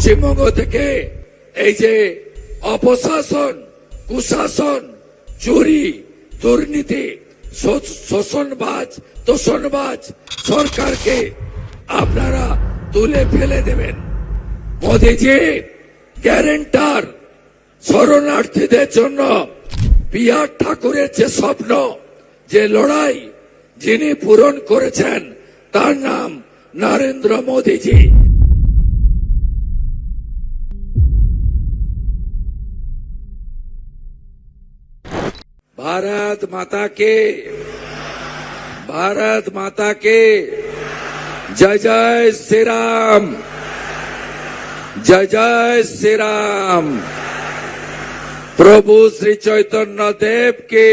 পশ্চিমবঙ্গ থেকে এই যে অপশাসন, কুশাসন, চুরি, দুর্নীতি, শোষণবাজ, তোষণবাজ সরকারকে আপনারা তুলে ফেলে দেবেন। মোদিজি গ্যারেন্টার শরণার্থীদের জন্য বিহার ঠাকুরের যে স্বপ্ন, যে লড়াই যিনি পূরণ করেছেন তার নাম নরেন্দ্র মোদীজি। भारत माता के जय जय श्री राम, जय जय श्री राम। प्रभु श्री चैतन्य देव के,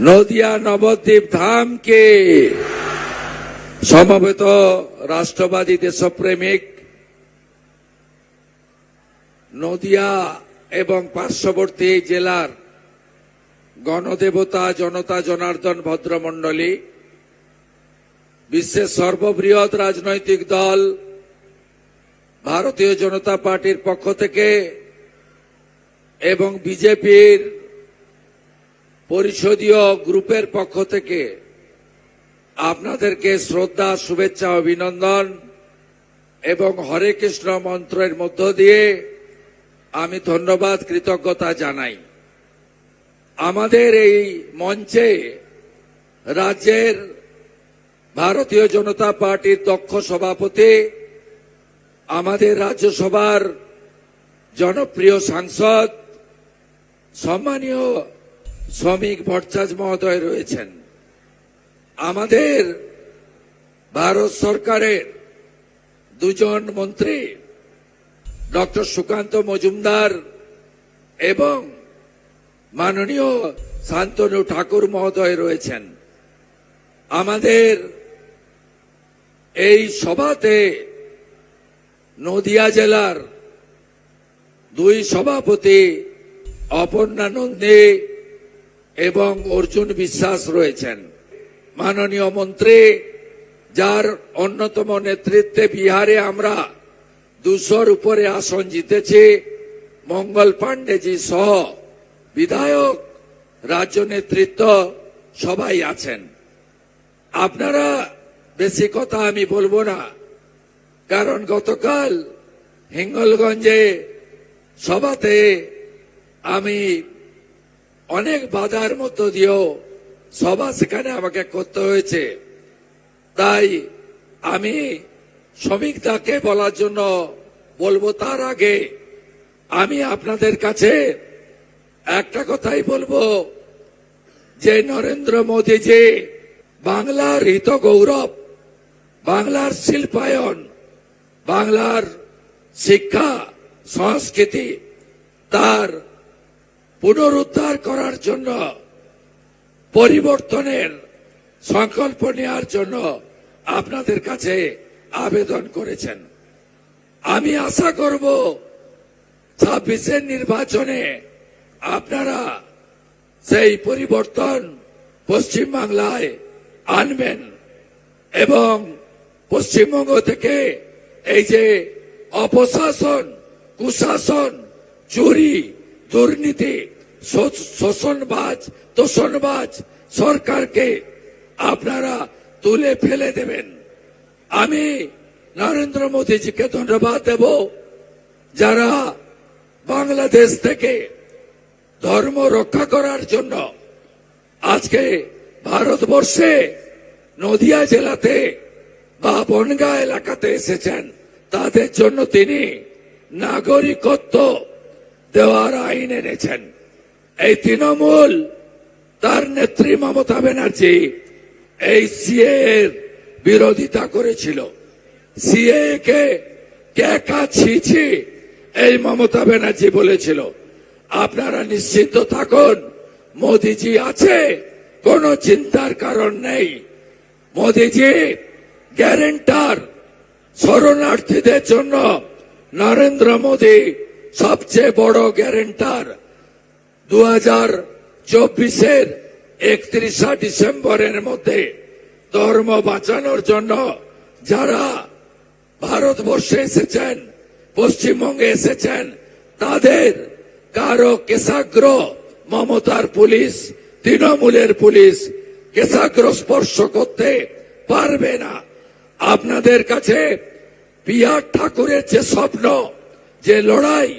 नदिया नवद्वीप धाम के समवेत राष्ट्रवादी देशप्रेमिक नदिया एवं पार्श्ववर्ती जिलार गणदेवता जनता जनार्दन भद्रमंडली, विश्वेर सर्वबृहৎ राजनैतिक दल भारतीय जनता पार्टीर पक्ष थेके एवं बीजेपीर परिषदीय ग्रुपेर पक्ष थेके आपनादेरके श्रद्धा, शुभेच्छा, अभिनंदन एवं हरे कृष्ण मंत्रेर मध्य दिए आमी धन्यवाद, कृतज्ञता जानाई। आमादेर এই মঞ্চে রাজ্যের ভারতীয় জনতা পার্টির দক্ষ সভাপতি, আমাদের রাজ্যসভার জনপ্রিয় সাংসদ সম্মানীয় শ্রমিক ভট্টাচার্য মহোদয় রয়েছেন। আমাদের ভারত সরকারের দুজন মন্ত্রী ডক্টর সুকান্ত মজুমদার এবং মাননীয় শান্তনু ঠাকুর মহোদয় রয়েছেন। আমাদের এই সভাতে নদিয়া জেলার দুই সভাপতি অপর্ণা নন্দী এবং অর্জুন বিশ্বাস রয়েছেন। মাননীয় মন্ত্রী, যার অন্যতম নেতৃত্বে বিহারে আমরা 200-র উপরে আসন জিতেছি, মঙ্গল পাণ্ডেজি সহ বিধায়ক, রাজ্য নেতৃত্ব সবাই আছেন। আপনারা বেশি কথা আমি বলবো না, কারণ গতকাল হিঙ্গলগঞ্জে সভাতে আমি অনেক বাধার মধ্য দিয়েও সভা সেখানে আমাকে করতে হয়েছে। তাই আমি শ্রমিকদাকে বলার জন্য বলবো, তার আগে আমি আপনাদের কাছে একটা কথাই বলবো যে নরেন্দ্র মোদীজি বাংলার হিত গৌরব, বাংলার শিল্পায়ন, বাংলার শিক্ষা সংস্কৃতি তার পুনরুদ্ধার করার জন্য, পরিবর্তনের সংকল্প নেওয়ার জন্য আপনাদের কাছে আবেদন করেছেন। আমি আশা করব 26-এর নির্বাচনে আপনারা সেই পরিবর্তন পশ্চিমবাংলায় আনবেন এবং পশ্চিমবঙ্গ থেকে এই যে অপশাসন, কুশাসন, চুরি, দুর্নীতি, শোষণবাজ, তোষণবাজ সরকারকে আপনারা তুলে ফেলে দেবেন। আমি নরেন্দ্র মোদীজিকে ধন্যবাদ দেব, যারা বাংলাদেশ থেকে ধর্ম রক্ষা করার জন্য আজকে ভারতবর্ষে নদিয়া জেলাতে বা বনগাঁ এলাকাতে এসেছেন। তাদের জন্য তিনি নাগরিকত্ব দেওয়ার আইন এনেছেন। এই তৃণমূল, তার নেত্রী মমতা ব্যানার্জি এই সিএএর বিরোধিতা করেছিল। সিএএ কে ক্যাকা ছিছি এই মমতা ব্যানার্জি বলেছিল। আপনারা নিশ্চিন্ত থাকুন, মোদীজি আছে, কোনো চিন্তার কারণ নেই। মোদীজি গ্যারেন্টার শরণার্থীদের জন্য, নরেন্দ্র মোদী সবচেয়ে বড় গ্যারেন্টার। 2024-এর 31 ডিসেম্বরের মধ্যে ধর্ম বাঁচানোর জন্য যারা ভারতবর্ষে এসেছেন, পশ্চিমবঙ্গে এসেছেন, তাদের কারো কেশাগ্র মমতার পুলিশ, তৃণমূলের পুলিশ কেশাগ্র স্পর্শ করতে পারবে না। আপনাদের কাছে পিয়ার ঠাকুরের যে স্বপ্ন, যে লড়াই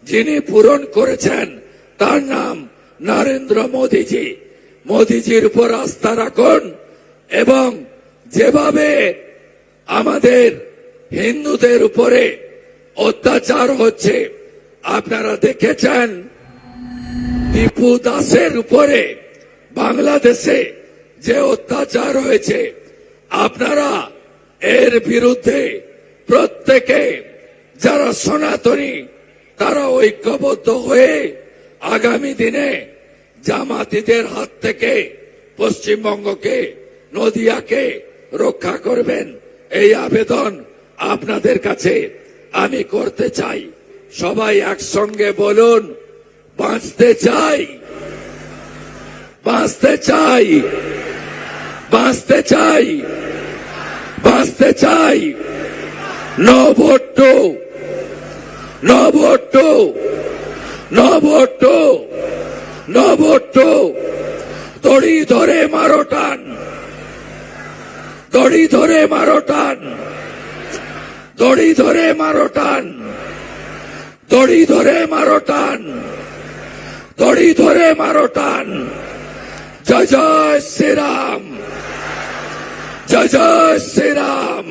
যিনি পূরণ করেছেন, তার নাম নরেন্দ্র মোদীজি। মোদীজির উপর আস্থা রাখুন এবং যেভাবে আমাদের হিন্দুদের উপরে অত্যাচার হচ্ছে আপনারা দেখেছেন, দীপু দাসের উপরে বাংলাদেশে যে অত্যাচার হয়েছে, আপনারা এর বিরুদ্ধে প্রত্যেকে যারা সনাতনী তারা ঐক্যবদ্ধ হয়ে আগামী দিনে জামাতিদের হাত থেকে পশ্চিমবঙ্গকে, নদিয়াকে রক্ষা করবেন। এই আবেদন আপনাদের কাছে আমি করতে চাই। সবাই একসঙ্গে বলুন, বাঁচতে চাই, বাঁচতে চাই, বাঁচতে চাই, বাঁচতে চাই। No vote to, no vote to, no vote to, no vote to. দড়ি ধরে মারো টান, দড়ি ধরে মারো টান, দড়ি ধরে মারো টান, দড়ি ধরে মারো টান, দড়ি ধরে মারো টান। জয় জয় শ্রীরাম, জয় জয় শ্রীরাম।